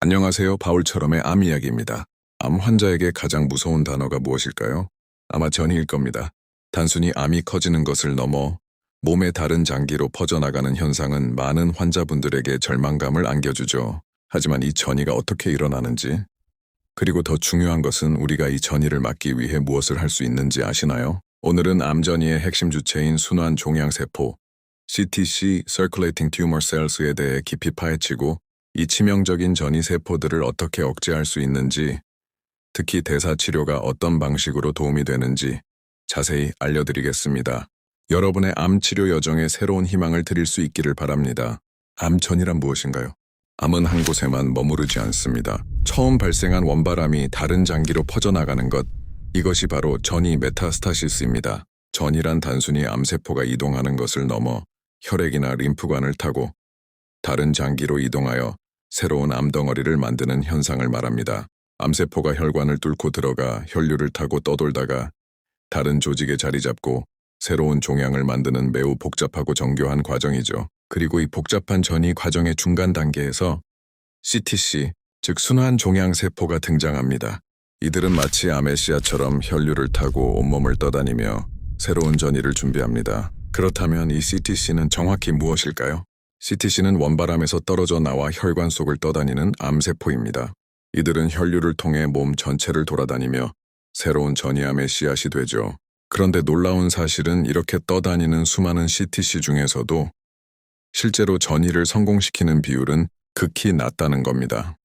안녕하세요. 바울처럼의 암 이야기입니다. 암 환자에게 가장 무서운 단어가 무엇일까요? 아마 전이일 겁니다. 단순히 암이 커지는 것을 넘어 몸의 다른 장기로 퍼져나가는 현상은 많은 환자분들에게 절망감을 안겨주죠. 하지만 이 전이가 어떻게 일어나는지, 그리고 더 중요한 것은 우리가 이 전이를 막기 위해 무엇을 할 수 있는지 아시나요? 오늘은 암 전이의 핵심 주체인 순환 종양세포, CTC, Circulating Tumor Cells에 대해 깊이 파헤치고 이 치명적인 전이 세포들을 어떻게 억제할 수 있는지, 특히 대사 치료가 어떤 방식으로 도움이 되는지 자세히 알려드리겠습니다. 여러분의 암 치료 여정에 새로운 희망을 드릴 수 있기를 바랍니다. 암전이란 무엇인가요? 암은 한 곳에만 머무르지 않습니다. 처음 발생한 원바람이 다른 장기로 퍼져나가는 것, 이것이 바로 전이 메타스타시스입니다. 전이란 단순히 암세포가 이동하는 것을 넘어 혈액이나 림프관을 타고 다른 장기로 이동하여 새로운 암덩어리를 만드는 현상을 말합니다. 암세포가 혈관을 뚫고 들어가 혈류를 타고 떠돌다가 다른 조직에 자리 잡고 새로운 종양을 만드는 매우 복잡하고 정교한 과정이죠. 그리고 이 복잡한 전이 과정의 중간 단계에서 CTC, 즉 순환 종양세포가 등장합니다. 이들은 마치 암의 씨앗처럼 혈류를 타고 온몸을 떠다니며 새로운 전이를 준비합니다. 그렇다면 이 CTC는 정확히 무엇일까요? CTC는 원바람에서 떨어져 나와 혈관 속을 떠다니는 암세포입니다. 이들은 혈류를 통해 몸 전체를 돌아다니며 새로운 전이암의 씨앗이 되죠. 그런데 놀라운 사실은 이렇게 떠다니는 수많은 CTC 중에서도 실제로 전이를 성공시키는 비율은 극히 낮다는 겁니다.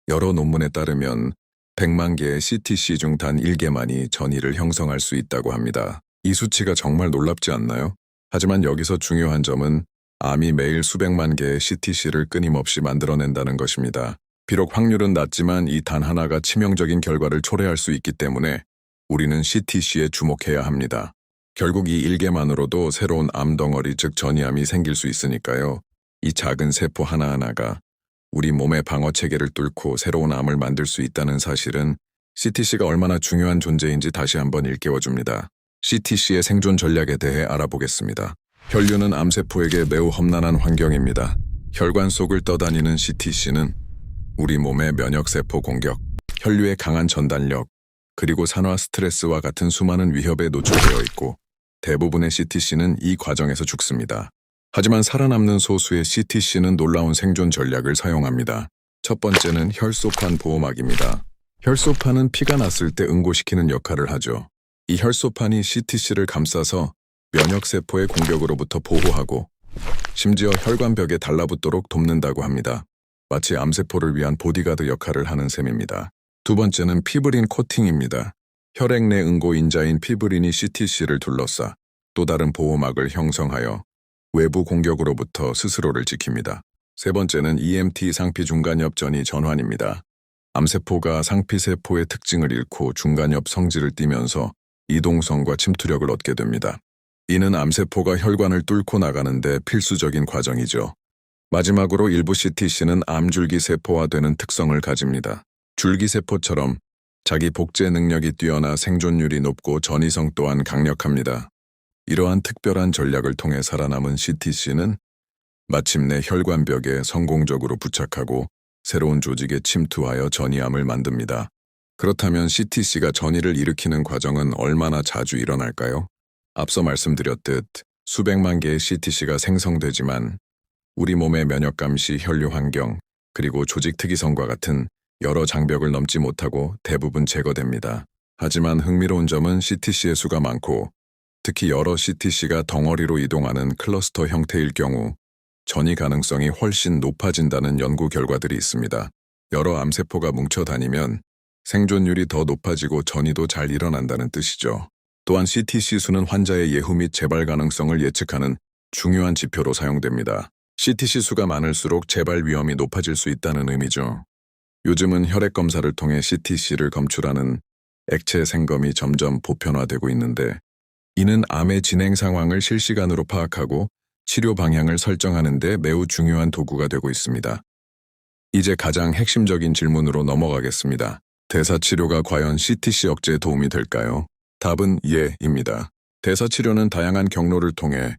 여러 논문에 따르면 100만 개의 CTC 중 단 1개만이 전이를 형성할 수 있다고 합니다. 이 수치가 정말 놀랍지 않나요? 하지만 여기서 중요한 점은 암이 매일 수백만 개의 CTC를 끊임없이 만들어낸다는 것입니다. 비록 확률은 낮지만 이 단 하나가 치명적인 결과를 초래할 수 있기 때문에 우리는 CTC에 주목해야 합니다. 결국 이 일개만으로도 새로운 암덩어리 즉 전이암이 생길 수 있으니까요. 이 작은 세포 하나하나가 우리 몸의 방어체계를 뚫고 새로운 암을 만들 수 있다는 사실은 CTC가 얼마나 중요한 존재인지 다시 한번 일깨워줍니다. CTC의 생존 전략에 대해 알아보겠습니다. 혈류는 암세포에게 매우 험난한 환경입니다. 혈관 속을 떠다니는 CTC는 우리 몸의 면역세포 공격, 혈류의 강한 전달력, 그리고 산화 스트레스와 같은 수많은 위협에 노출되어 있고 대부분의 CTC는 이 과정에서 죽습니다. 하지만 살아남는 소수의 CTC는 놀라운 생존 전략을 사용합니다. 첫 번째는 혈소판 보호막입니다. 혈소판은 피가 났을 때 응고시키는 역할을 하죠. 이 혈소판이 CTC를 감싸서 면역세포의 공격으로부터 보호하고 심지어 혈관벽에 달라붙도록 돕는다고 합니다. 마치 암세포를 위한 보디가드 역할을 하는 셈입니다. 두 번째는 피브린 코팅입니다. 혈액 내 응고인자인 피브린이 CTC를 둘러싸 또 다른 보호막을 형성하여 외부 공격으로부터 스스로를 지킵니다. 세 번째는 EMT 상피 중간엽 전이 전환입니다. 암세포가 상피세포의 특징을 잃고 중간엽 성질을 띠면서 이동성과 침투력을 얻게 됩니다. 이는 암세포가 혈관을 뚫고 나가는데 필수적인 과정이죠. 마지막으로 일부 CTC는 암줄기세포화되는 특성을 가집니다. 줄기세포처럼 자기 복제 능력이 뛰어나 생존율이 높고 전이성 또한 강력합니다. 이러한 특별한 전략을 통해 살아남은 CTC는 마침내 혈관벽에 성공적으로 부착하고 새로운 조직에 침투하여 전이암을 만듭니다. 그렇다면 CTC가 전이를 일으키는 과정은 얼마나 자주 일어날까요? 앞서 말씀드렸듯 수백만 개의 CTC가 생성되지만 우리 몸의 면역 감시, 혈류 환경, 그리고 조직 특이성과 같은 여러 장벽을 넘지 못하고 대부분 제거됩니다. 하지만 흥미로운 점은 CTC의 수가 많고 특히 여러 CTC가 덩어리로 이동하는 클러스터 형태일 경우 전이 가능성이 훨씬 높아진다는 연구 결과들이 있습니다. 여러 암세포가 뭉쳐 다니면 생존율이 더 높아지고 전이도 잘 일어난다는 뜻이죠. 또한 CTC 수는 환자의 예후 및 재발 가능성을 예측하는 중요한 지표로 사용됩니다. CTC 수가 많을수록 재발 위험이 높아질 수 있다는 의미죠. 요즘은 혈액 검사를 통해 CTC를 검출하는 액체 생검이 점점 보편화되고 있는데 이는 암의 진행 상황을 실시간으로 파악하고 치료 방향을 설정하는 데 매우 중요한 도구가 되고 있습니다. 이제 가장 핵심적인 질문으로 넘어가겠습니다. 대사치료가 과연 CTC 억제에 도움이 될까요? 답은 예입니다. 대사치료는 다양한 경로를 통해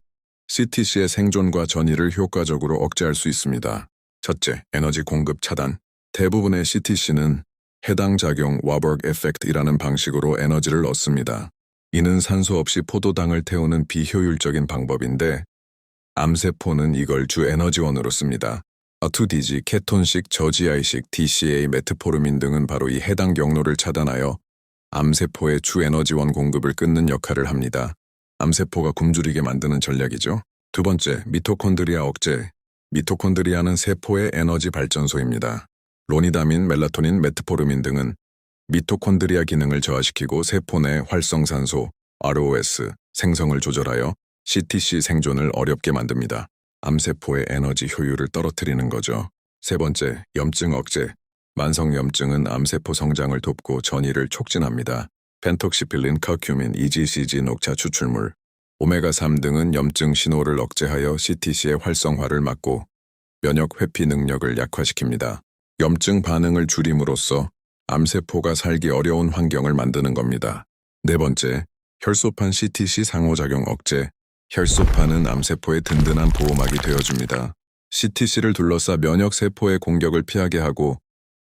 CTC의 생존과 전이를 효과적으로 억제할 수 있습니다. 첫째, 에너지 공급 차단. 대부분의 CTC는 해당 작용 와버그 에펙트이라는 방식으로 에너지를 얻습니다. 이는 산소 없이 포도당을 태우는 비효율적인 방법인데 암세포는 이걸 주 에너지원으로 씁니다. 아투디지, 케톤식, 저지아이식, DCA, 메트포르민 등은 바로 이 해당 경로를 차단하여 암세포의 주 에너지원 공급을 끊는 역할을 합니다. 암세포가 굶주리게 만드는 전략이죠. 두 번째, 미토콘드리아 억제. 미토콘드리아는 세포의 에너지 발전소입니다. 로니다민, 멜라토닌, 메트포르민 등은 미토콘드리아 기능을 저하시키고 세포 내 활성산소, ROS, 생성을 조절하여 CTC 생존을 어렵게 만듭니다. 암세포의 에너지 효율을 떨어뜨리는 거죠. 세 번째, 염증 억제. 만성염증은 암세포 성장을 돕고 전이를 촉진합니다. 펜톡시필린, 커큐민, EGCG 녹차 추출물, 오메가3 등은 염증 신호를 억제하여 CTC의 활성화를 막고 면역 회피 능력을 약화시킵니다. 염증 반응을 줄임으로써 암세포가 살기 어려운 환경을 만드는 겁니다. 네 번째, 혈소판 CTC 상호작용 억제. 혈소판은 암세포의 든든한 보호막이 되어줍니다. CTC를 둘러싸 면역세포의 공격을 피하게 하고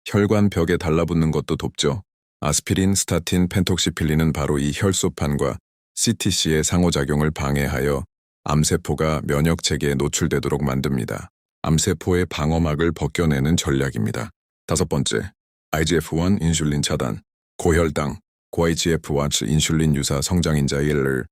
혈관 벽에 달라붙는 것도 돕죠. 아스피린, 스타틴, 펜톡시필린은 바로 이 혈소판과 CTC의 상호작용을 방해하여 암세포가 면역체계에 노출되도록 만듭니다. 암세포의 방어막을 벗겨내는 전략입니다. 다섯 번째, IGF-1 인슐린 차단. 고혈당, 고IGF-1 인슐린 유사 성장인자의 일을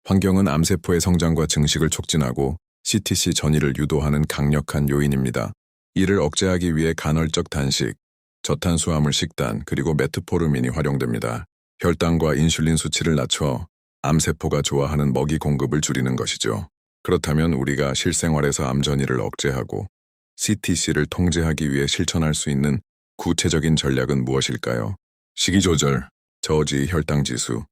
환경은 암세포의 성장과 증식을 촉진하고 CTC 전이를 유도하는 강력한 요인입니다. 이를 억제하기 위해 간헐적 단식, 저탄수화물 식단, 그리고 메트포르민이 활용됩니다. 혈당과 인슐린 수치를 낮춰 암세포가 좋아하는 먹이 공급을 줄이는 것이죠. 그렇다면 우리가 실생활에서 암 전이를 억제하고 CTC를 통제하기 위해 실천할 수 있는 구체적인 전략은 무엇일까요? 식이 조절, 저지 혈당 지수,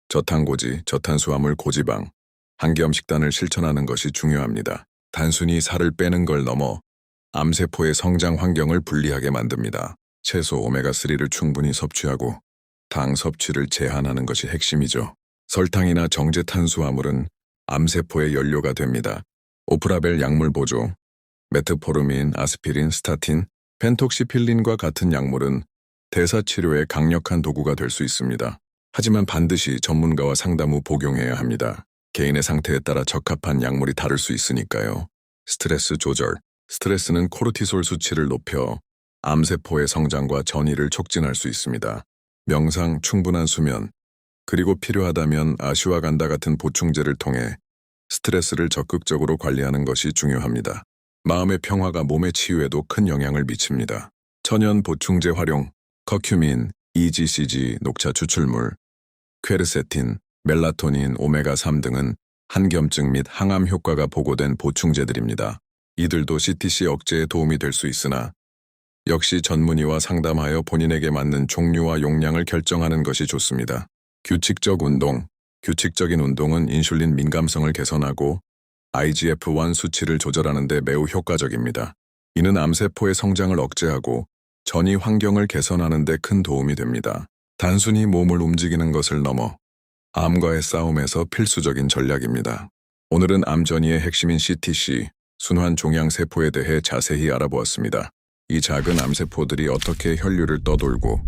저탄고지, 저탄수화물 고지방, 한겸 식단을 실천하는 것이 중요합니다. 단순히 살을 빼는 걸 넘어 암세포의 성장 환경을 불리하게 만듭니다. 채소 오메가3를 충분히 섭취하고 당 섭취를 제한하는 것이 핵심이죠. 설탕이나 정제 탄수화물은 암세포의 연료가 됩니다. 오프라벨 약물 보조, 메트포르민, 아스피린, 스타틴, 펜톡시필린과 같은 약물은 대사치료의 강력한 도구가 될 수 있습니다. 하지만 반드시 전문가와 상담 후 복용해야 합니다. 개인의 상태에 따라 적합한 약물이 다를 수 있으니까요. 스트레스 조절. 스트레스는 코르티솔 수치를 높여 암세포의 성장과 전이를 촉진할 수 있습니다. 명상, 충분한 수면, 그리고 필요하다면 아슈와간다 같은 보충제를 통해 스트레스를 적극적으로 관리하는 것이 중요합니다. 마음의 평화가 몸의 치유에도 큰 영향을 미칩니다. 천연 보충제 활용, 커큐민, EGCG 녹차 추출물, 퀘르세틴, 멜라토닌, 오메가3 등은 한겸증 및 항암 효과가 보고된 보충제들입니다. 이들도 CTC 억제에 도움이 될 수 있으나 역시 전문의와 상담하여 본인에게 맞는 종류와 용량을 결정하는 것이 좋습니다. 규칙적 운동. 규칙적인 운동은 인슐린 민감성을 개선하고 IGF-1 수치를 조절하는 데 매우 효과적입니다. 이는 암세포의 성장을 억제하고 전이 환경을 개선하는 데 큰 도움이 됩니다. 단순히 몸을 움직이는 것을 넘어 암과의 싸움에서 필수적인 전략입니다. 오늘은 암 전이의 핵심인 CTC, 순환 종양세포에 대해 자세히 알아보았습니다. 이 작은 암세포들이 어떻게 혈류를 떠돌고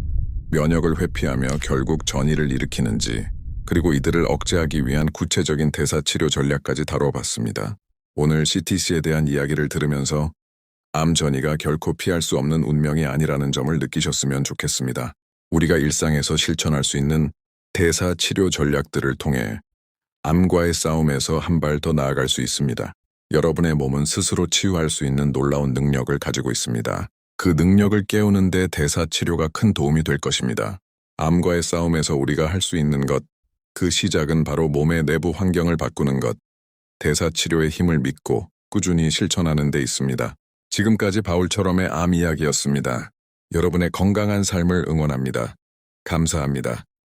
면역을 회피하며 결국 전이를 일으키는지, 그리고 이들을 억제하기 위한 구체적인 대사치료 전략까지 다뤄봤습니다. 오늘 CTC에 대한 이야기를 들으면서 암 전이가 결코 피할 수 없는 운명이 아니라는 점을 느끼셨으면 좋겠습니다. 우리가 일상에서 실천할 수 있는 대사치료 전략들을 통해 암과의 싸움에서 한 발 더 나아갈 수 있습니다. 여러분의 몸은 스스로 치유할 수 있는 놀라운 능력을 가지고 있습니다. 그 능력을 깨우는 데 대사치료가 큰 도움이 될 것입니다. 암과의 싸움에서 우리가 할 수 있는 것, 그 시작은 바로 몸의 내부 환경을 바꾸는 것, 대사치료의 힘을 믿고 꾸준히 실천하는 데 있습니다. 지금까지 바울처럼의 암 이야기였습니다. 여러분의 건강한 삶을 응원합니다. 감사합니다.